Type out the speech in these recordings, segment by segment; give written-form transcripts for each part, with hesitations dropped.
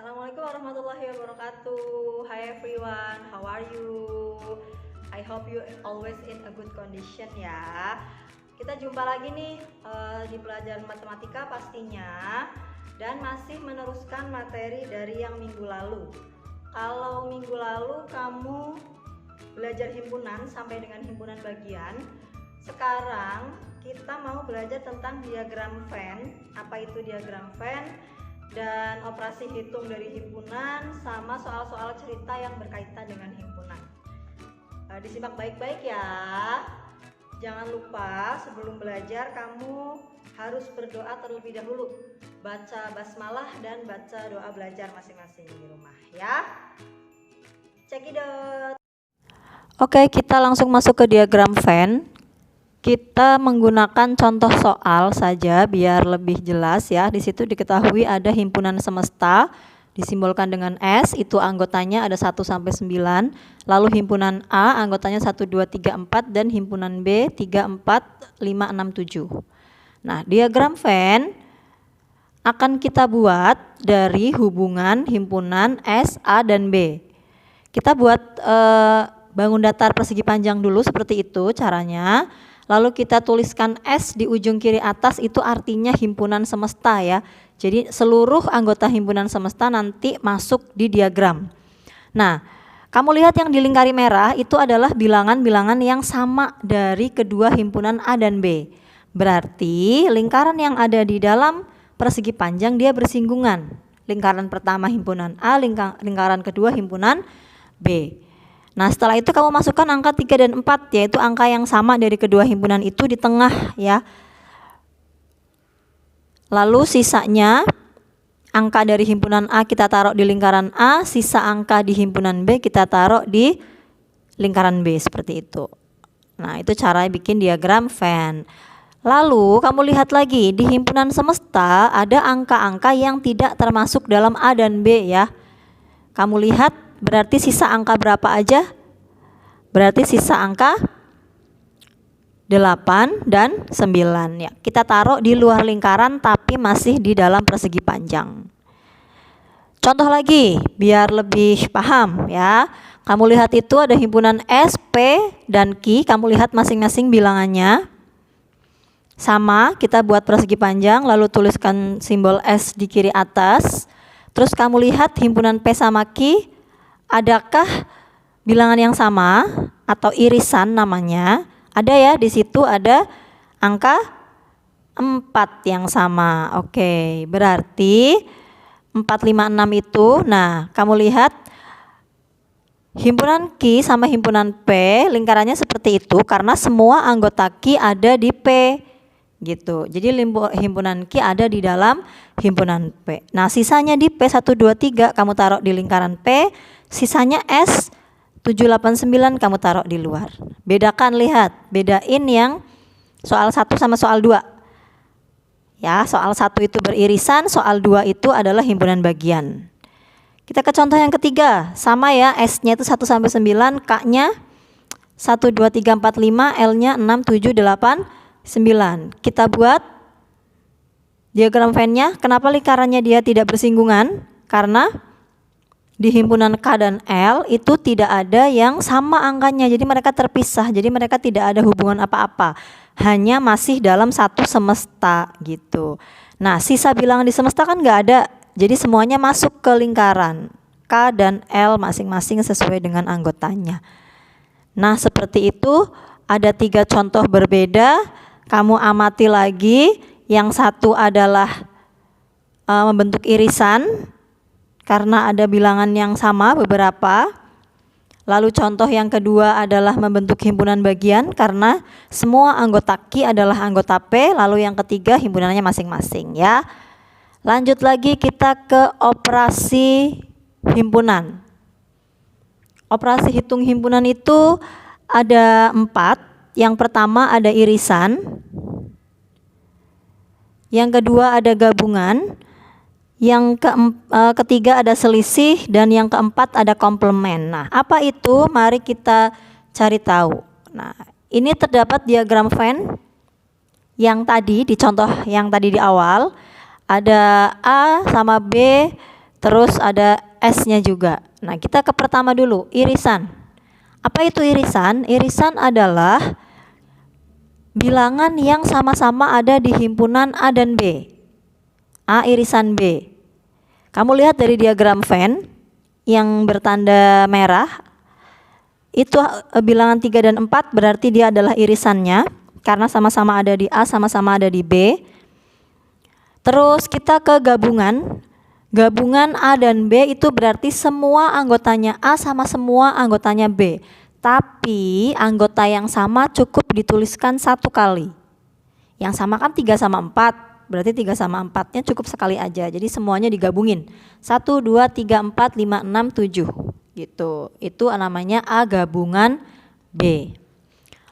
Assalamualaikum warahmatullahi wabarakatuh. Hi everyone, how are you? I hope you always in a good condition ya. Kita jumpa lagi nih di pelajaran matematika pastinya, dan masih meneruskan materi dari yang minggu lalu. Kalau minggu lalu kamu belajar himpunan sampai dengan himpunan bagian, sekarang kita mau belajar tentang diagram Venn. Apa itu diagram Venn? Dan operasi hitung dari himpunan, sama soal-soal cerita yang berkaitan dengan himpunan. Disimak baik-baik ya. Jangan lupa sebelum belajar kamu harus berdoa terlebih dahulu. Baca basmalah dan baca doa belajar masing-masing di rumah ya. Cekidot. Oke, kita langsung masuk ke diagram Venn. Kita menggunakan contoh soal saja biar lebih jelas ya. Di situ diketahui ada himpunan semesta disimbolkan dengan S, itu anggotanya ada 1 sampai 9. Lalu himpunan A anggotanya 1 2 3 4 dan himpunan B 3 4 5 6 7. Nah, diagram Venn akan kita buat dari hubungan himpunan S, A dan B. Kita buat bangun datar persegi panjang dulu, seperti itu caranya. Lalu kita tuliskan S di ujung kiri atas, itu artinya himpunan semesta ya. Jadi seluruh anggota himpunan semesta nanti masuk di diagram. Nah, kamu lihat yang dilingkari merah itu adalah bilangan-bilangan yang sama dari kedua himpunan A dan B. Berarti lingkaran yang ada di dalam persegi panjang dia bersinggungan. Lingkaran pertama himpunan A, lingkaran kedua himpunan B. Nah, setelah itu kamu masukkan angka 3 dan 4, yaitu angka yang sama dari kedua himpunan itu di tengah ya. Lalu sisanya angka dari himpunan A kita taruh di lingkaran A, sisa angka di himpunan B kita taruh di lingkaran B, seperti itu. Nah, itu cara bikin diagram Venn. Lalu kamu lihat lagi di himpunan semesta ada angka-angka yang tidak termasuk dalam A dan B ya. Kamu lihat berarti sisa angka berapa aja? Berarti sisa angka 8 dan 9 ya. Kita taruh di luar lingkaran tapi masih di dalam persegi panjang. Contoh lagi biar lebih paham ya. Kamu lihat itu ada himpunan S, P, dan Q. Kamu lihat masing-masing bilangannya. Sama, kita buat persegi panjang lalu tuliskan simbol S di kiri atas. Terus kamu lihat himpunan P sama Q, adakah bilangan yang sama atau irisan namanya? Ada ya, di situ ada angka 4 yang sama. Oke, berarti 4, 5, 6 itu. Nah, kamu lihat himpunan Q sama himpunan P lingkarannya seperti itu karena semua anggota Q ada di P gitu. Jadi himpunan Q ada di dalam himpunan P. Nah, sisanya di P 1 2 3 kamu taruh di lingkaran P, sisanya S 7 8 9 kamu taruh di luar. Bedakan, lihat, bedain yang soal 1 sama soal 2. Ya, soal 1 itu beririsan, soal 2 itu adalah himpunan bagian. Kita ke contoh yang ketiga. Sama ya, S-nya itu 1 sampai 9, K-nya 1 2 3 4 5, L-nya 6 7 8 9. Kita buat diagram Venn-nya. Kenapa lingkarannya dia tidak bersinggungan? Karena di himpunan K dan L itu tidak ada yang sama angkanya. Jadi mereka terpisah. Jadi mereka tidak ada hubungan apa-apa. Hanya masih dalam satu semesta gitu. Nah, sisa bilangan di semesta kan nggak ada. Jadi semuanya masuk ke lingkaran K dan L masing-masing sesuai dengan anggotanya. Nah, seperti itu. Ada 3 contoh berbeda. Kamu amati lagi. Yang satu adalah membentuk irisan karena ada bilangan yang sama beberapa. Lalu contoh yang kedua adalah membentuk himpunan bagian karena semua anggota Q adalah anggota P. Lalu yang ketiga himpunannya masing-masing ya. Lanjut lagi kita ke operasi himpunan. Operasi hitung himpunan itu ada 4. Yang pertama ada irisan. Yang kedua ada gabungan. Yang ketiga ada selisih, dan yang keempat ada komplement. Nah, apa itu? Mari kita cari tahu. Nah, ini terdapat diagram Venn yang tadi di contoh yang tadi di awal. Ada A sama B terus ada S-nya juga. Nah, kita ke pertama dulu, irisan. Apa itu irisan? Irisan adalah bilangan yang sama-sama ada di himpunan A dan B. A irisan B. Kamu lihat dari diagram Venn yang bertanda merah, itu bilangan 3 dan 4 berarti dia adalah irisannya karena sama-sama ada di A, sama-sama ada di B. Terus kita ke gabungan. Gabungan A dan B itu berarti semua anggotanya A sama semua anggotanya B. Tapi anggota yang sama cukup dituliskan satu kali. Yang sama kan 3 sama 4. Berarti 3 sama 4-nya cukup sekali aja. Jadi semuanya digabungin. 1, 2, 3, 4, 5, 6, 7. Gitu. Itu namanya A gabungan B.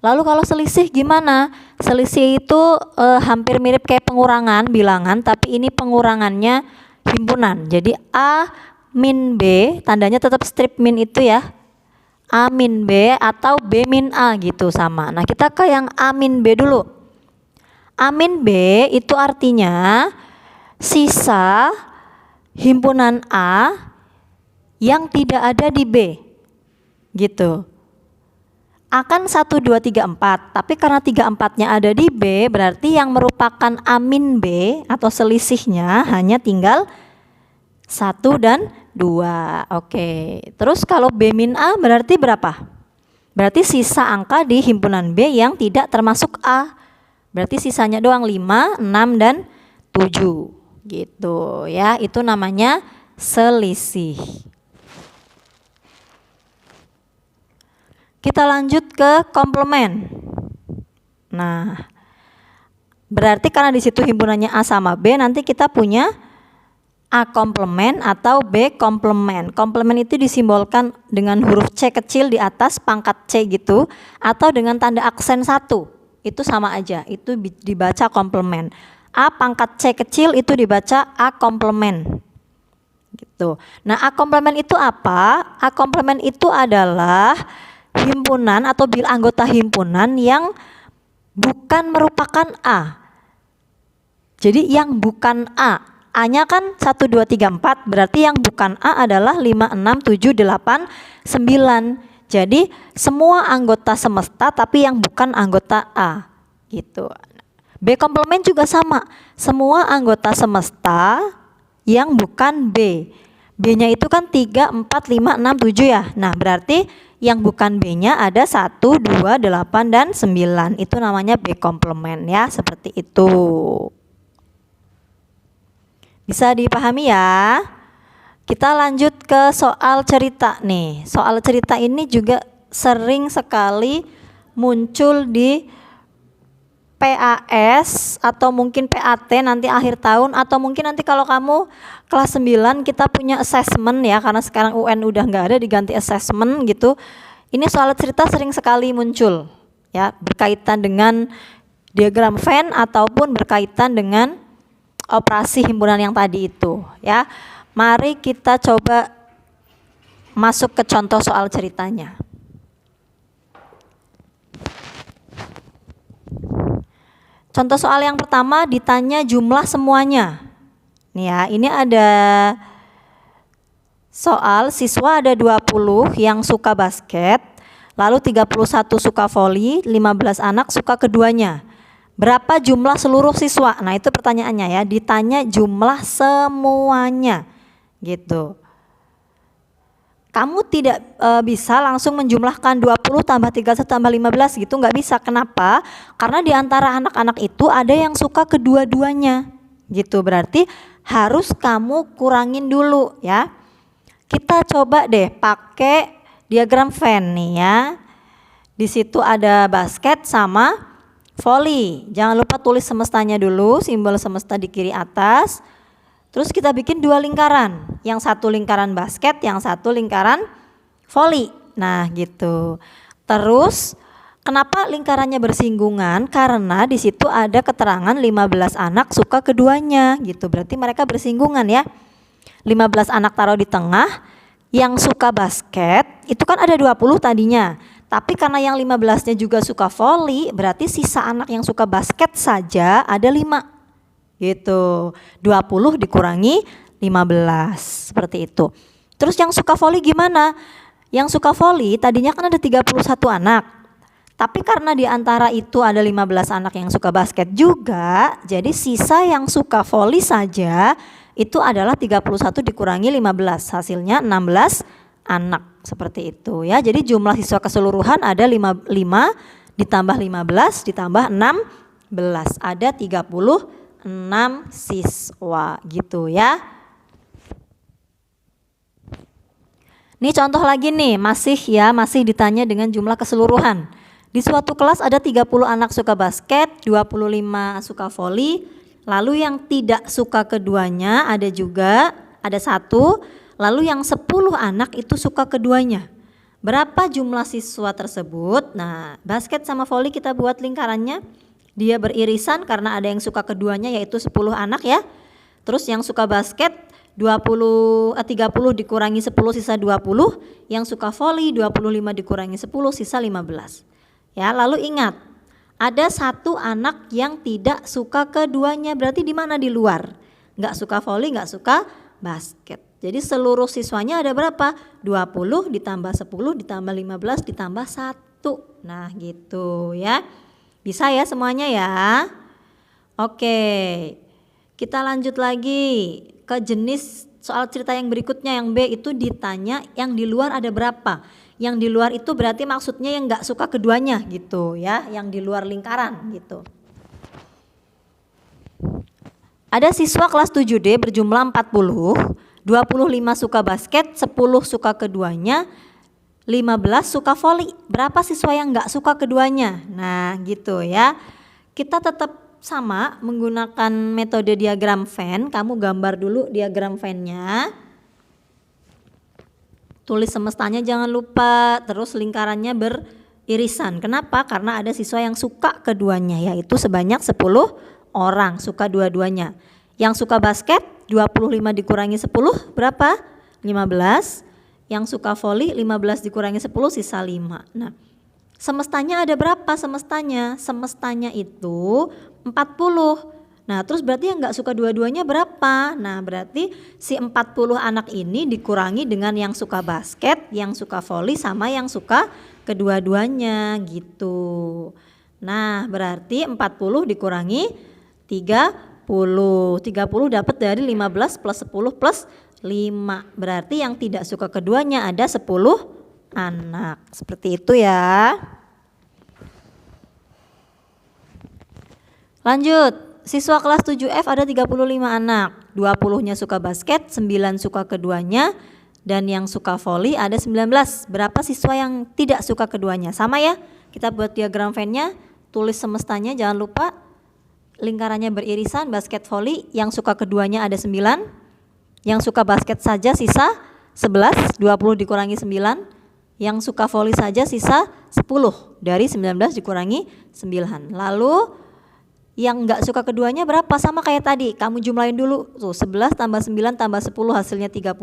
Lalu kalau selisih gimana? Selisih itu hampir mirip kayak pengurangan bilangan, tapi ini pengurangannya himpunan. Jadi A min B, tandanya tetap strip min itu ya. A min B atau B min A gitu sama. Nah, kita ke yang A min B dulu. A min B itu artinya sisa himpunan A yang tidak ada di B. Gitu. A kan 1, 2, 3, 4. Tapi karena 3, 4-nya ada di B, berarti yang merupakan A min B atau selisihnya hanya tinggal 1 dan 2. Oke. Terus kalau B min A berarti berapa? Berarti sisa angka di himpunan B yang tidak termasuk A. Berarti sisanya doang 5, 6, dan 7. Gitu ya. Itu namanya selisih. Kita lanjut ke komplement. Nah, berarti karena di situ himpunannya A sama B, nanti kita punya A komplement atau B komplement. Komplement itu disimbolkan dengan huruf C kecil di atas pangkat C gitu, atau dengan tanda aksen 1. Itu sama aja, itu dibaca komplement. A pangkat C kecil itu dibaca A komplement. Gitu. Nah, A komplement itu apa? A komplement itu adalah himpunan atau anggota himpunan yang bukan merupakan A. Jadi yang bukan A. A-nya kan 1, 2, 3, 4, berarti yang bukan A adalah 5, 6, 7, 8, 9. Jadi semua anggota semesta tapi yang bukan anggota A. Gitu. B komplement juga sama. Semua anggota semesta yang bukan B. B-nya itu kan 3, 4, 5, 6, 7 ya. Nah, berarti yang bukan B-nya ada 1, 2, 8, dan 9. Itu namanya B komplement ya, seperti itu. Bisa dipahami ya? Kita lanjut ke soal cerita nih. Soal cerita ini juga sering sekali muncul di PAS atau mungkin PAT nanti akhir tahun, atau mungkin nanti kalau kamu kelas 9 kita punya assessment ya, karena sekarang UN udah nggak ada, diganti assessment gitu. Ini soal cerita sering sekali muncul ya, berkaitan dengan diagram Venn ataupun berkaitan dengan operasi himpunan yang tadi itu ya. Mari kita coba masuk ke contoh soal ceritanya. Contoh soal yang pertama ditanya jumlah semuanya. Nih ya, ini ada soal siswa ada 20 yang suka basket, lalu 31 suka voli, 15 anak suka keduanya. Berapa jumlah seluruh siswa? Nah, itu pertanyaannya ya, ditanya jumlah semuanya. Gitu. Kamu tidak bisa langsung menjumlahkan 20 tambah 31 tambah 15 gitu, nggak bisa. Kenapa? Karena di antara anak-anak itu ada yang suka kedua-duanya. Gitu, berarti harus kamu kurangin dulu ya. Kita coba deh pakai diagram Venn nih ya. Di situ ada basket sama voli. Jangan lupa tulis semestanya dulu, simbol semesta di kiri atas. Terus kita bikin 2 lingkaran, yang satu lingkaran basket, yang satu lingkaran voli. Nah gitu. Terus kenapa lingkarannya bersinggungan? Karena di situ ada keterangan 15 anak suka keduanya gitu. Berarti mereka bersinggungan ya. 15 anak taruh di tengah, yang suka basket itu kan ada 20 tadinya. Tapi karena yang 15-nya juga suka voli, berarti sisa anak yang suka basket saja ada 5. Gitu. 20 dikurangi 15 seperti itu. Terus yang suka voli gimana? Yang suka voli tadinya kan ada 31 anak. Tapi karena di antara itu ada 15 anak yang suka basket juga, jadi sisa yang suka voli saja itu adalah 31 dikurangi 15, hasilnya 16 anak seperti itu ya. Jadi jumlah siswa keseluruhan ada 5 ditambah 15 ditambah 16, ada 36 siswa gitu ya. Nih contoh lagi nih, masih ditanya dengan jumlah keseluruhan. Di suatu kelas ada 30 anak suka basket, 25 suka voli, lalu yang tidak suka keduanya ada 1, lalu yang 10 anak itu suka keduanya. Berapa jumlah siswa tersebut? Nah, basket sama voli kita buat lingkarannya, dia beririsan karena ada yang suka keduanya yaitu 10 anak ya. Terus yang suka basket 30 dikurangi 10 sisa 20, yang suka voli 25 dikurangi 10 sisa 15. Ya, lalu ingat, ada 1 anak yang tidak suka keduanya, berarti di mana? Di luar. Nggak suka voli, nggak suka basket. Jadi seluruh siswanya ada berapa? 20 ditambah 10 ditambah 15 ditambah 1. Nah gitu ya. Bisa ya semuanya ya. Oke, kita lanjut lagi ke jenis soal cerita yang berikutnya, yang B itu ditanya yang di luar ada berapa. Yang di luar itu berarti maksudnya yang nggak suka keduanya gitu ya, yang di luar lingkaran gitu. Ada siswa kelas 7D berjumlah 40, 25 suka basket, 10 suka keduanya, 15 suka voli. Berapa siswa yang nggak suka keduanya? Nah gitu ya. Kita tetap sama menggunakan metode diagram Venn. Kamu gambar dulu diagram Venn-nya. Tulis semestanya jangan lupa, terus lingkarannya beririsan. Kenapa? Karena ada siswa yang suka keduanya, yaitu sebanyak 10 orang suka dua-duanya. Yang suka basket 25 dikurangi 10 berapa? 15. Yang suka voli 15 dikurangi 10 sisa 5. Nah, semestanya ada berapa semestanya? Semestanya itu 40. Nah terus berarti yang gak suka dua-duanya berapa? Nah berarti si 40 anak ini dikurangi dengan yang suka basket, yang suka voli sama yang suka kedua-duanya gitu. Nah berarti 40 dikurangi 30. 30 dapat dari 15 plus 10 plus 5. Berarti yang tidak suka keduanya ada 10 anak. Seperti itu ya. Lanjut. Siswa kelas 7F ada 35 anak, 20-nya suka basket, 9 suka keduanya, dan yang suka voli ada 19. Berapa siswa yang tidak suka keduanya? Sama ya, kita buat diagram Venn-nya, tulis semestanya jangan lupa, lingkarannya beririsan, basket voli, yang suka keduanya ada 9, yang suka basket saja sisa 11, 20 dikurangi 9, yang suka voli saja sisa 10, dari 19 dikurangi 9. Lalu yang enggak suka keduanya berapa? Sama kayak tadi, kamu jumlahin dulu. Tuh 11 tambah 9 tambah 10 hasilnya 30,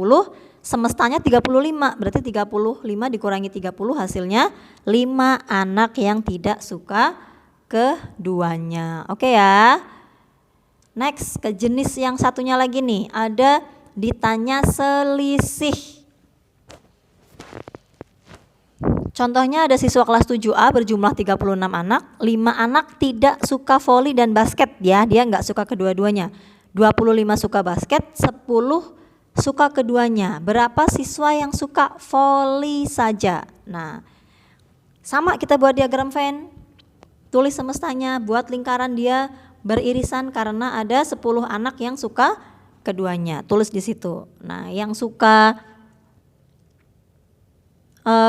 semestanya 35. Berarti 35 dikurangi 30 hasilnya 5 anak yang tidak suka keduanya. Oke ya. Next, ke jenis yang satunya lagi nih, ada ditanya selisih. Contohnya ada siswa kelas 7A berjumlah 36 anak, 5 anak tidak suka voli dan basket ya, dia nggak suka kedua-duanya. 25 suka basket, 10 suka keduanya. Berapa siswa yang suka voli saja? Nah, sama kita buat diagram Venn. Tulis semestanya, buat lingkaran dia beririsan karena ada 10 anak yang suka keduanya. Tulis di situ. Nah, yang suka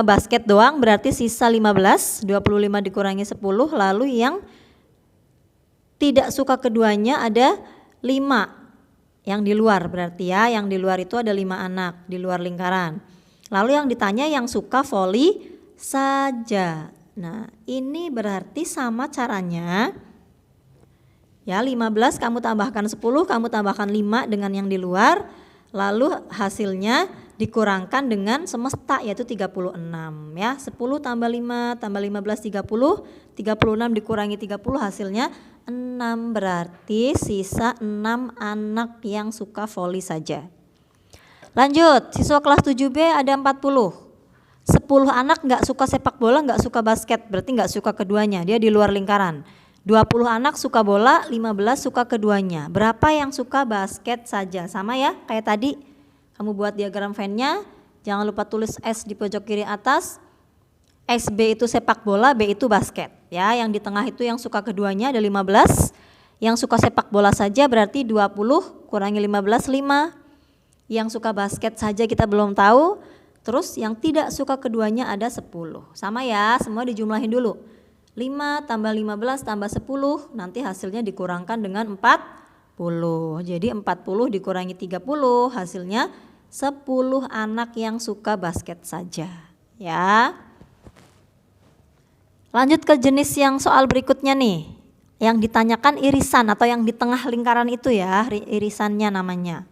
basket doang berarti sisa 15, 25 dikurangi 10, lalu yang tidak suka keduanya ada 5 yang di luar berarti ya, yang di luar itu ada 5 anak di luar lingkaran. Lalu yang ditanya yang suka voli saja. Nah ini berarti sama caranya ya, 15 kamu tambahkan 10, kamu tambahkan 5 dengan yang di luar, lalu hasilnya dikurangkan dengan semesta yaitu 36 ya. 10 tambah 5 tambah 15 30, 36 dikurangi 30 hasilnya 6, berarti sisa 6 anak yang suka voli saja. Lanjut, siswa kelas 7B ada 40. 10 anak nggak suka sepak bola, nggak suka basket, berarti nggak suka keduanya, dia di luar lingkaran. 20 anak suka bola, 15 suka keduanya. Berapa yang suka basket saja? Sama ya, kayak tadi. Kamu buat diagram Venn-nya, jangan lupa tulis S di pojok kiri atas. SB itu sepak bola, B itu basket. Ya, yang di tengah itu yang suka keduanya ada 15. Yang suka sepak bola saja berarti 20 kurangi 15, 5. Yang suka basket saja kita belum tahu. Terus yang tidak suka keduanya ada 10. Sama ya, semua dijumlahin dulu. 5 tambah 15 tambah 10, nanti hasilnya dikurangkan dengan 40. Jadi 40 dikurangi 30, hasilnya 10 anak yang suka basket saja. Ya. Lanjut ke jenis yang soal berikutnya nih. Yang ditanyakan irisan atau yang di tengah lingkaran itu ya, irisannya namanya.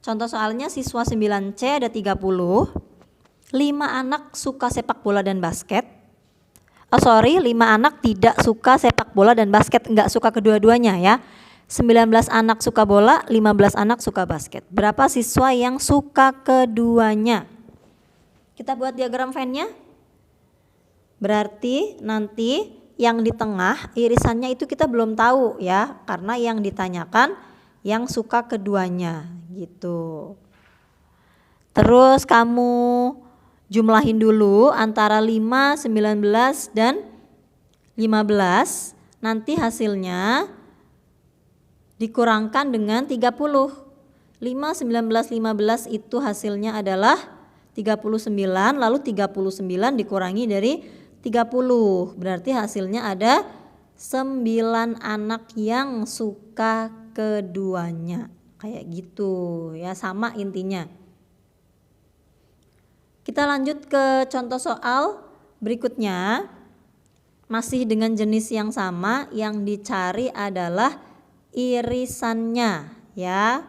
Contoh soalnya siswa 9C ada 30, 5 anak suka sepak bola dan basket. 5 anak tidak suka sepak bola dan basket, enggak suka kedua-duanya ya. 19 anak suka bola, 15 anak suka basket. Berapa siswa yang suka keduanya? Kita buat diagram Venn-nya. Berarti nanti yang di tengah irisannya itu kita belum tahu ya, karena yang ditanyakan yang suka keduanya gitu. Terus kamu jumlahin dulu antara 5, 19 dan 15. Nanti hasilnya dikurangkan dengan 30. 5, 19, 15 itu hasilnya adalah 39, lalu 39 dikurangi dari 30. Berarti hasilnya ada 9 anak yang suka keduanya. Kayak gitu ya, sama intinya. Kita lanjut ke contoh soal berikutnya. Masih dengan jenis yang sama, yang dicari adalah irisannya ya.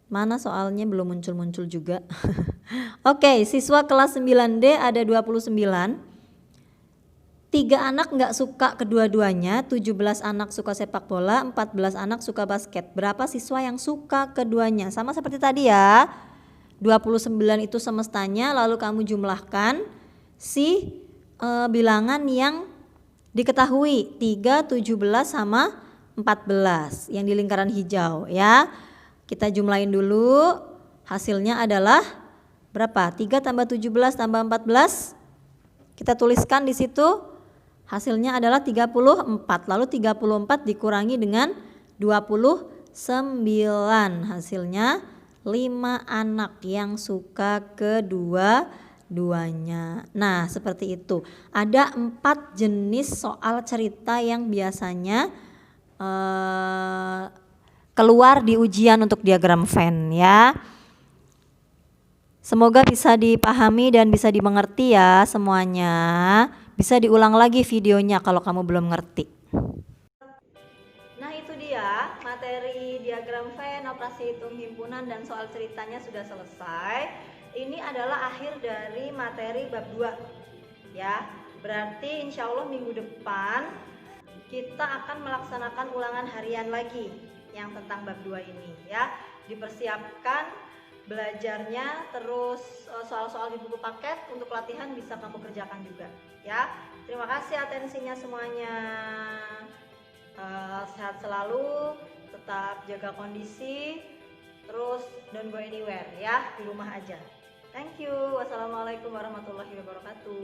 Mana soalnya belum muncul-muncul juga. Oke, siswa kelas 9D ada 29. 3 anak nggak suka kedua-duanya, 17 anak suka sepak bola, 14 anak suka basket. Berapa siswa yang suka keduanya? Sama seperti tadi ya. 29 itu semestanya, lalu kamu jumlahkan bilangan yang diketahui. 3, 17 sama 14 yang di lingkaran hijau ya. Kita jumlahin dulu, hasilnya adalah berapa? 3 tambah 17 tambah 14. Kita tuliskan di situ. Hasilnya adalah 34, lalu 34 dikurangi dengan 29, hasilnya 5 anak yang suka kedua-duanya. Nah seperti itu, ada 4 jenis soal cerita yang biasanya keluar di ujian untuk diagram Venn ya. Semoga bisa dipahami dan bisa dimengerti ya semuanya. Bisa diulang lagi videonya kalau kamu belum ngerti. Nah itu dia materi diagram Venn, operasi hitung himpunan dan soal ceritanya sudah selesai. Ini adalah akhir dari materi bab 2 ya. Berarti insya Allah minggu depan kita akan melaksanakan ulangan harian lagi yang tentang bab 2 ini ya. Dipersiapkan belajarnya, terus soal-soal di buku paket untuk latihan bisa kamu kerjakan juga ya. Terima kasih atensinya semuanya. Sehat selalu, tetap jaga kondisi, terus don't go anywhere ya, di rumah aja. Thank you. Wassalamualaikum warahmatullahi wabarakatuh.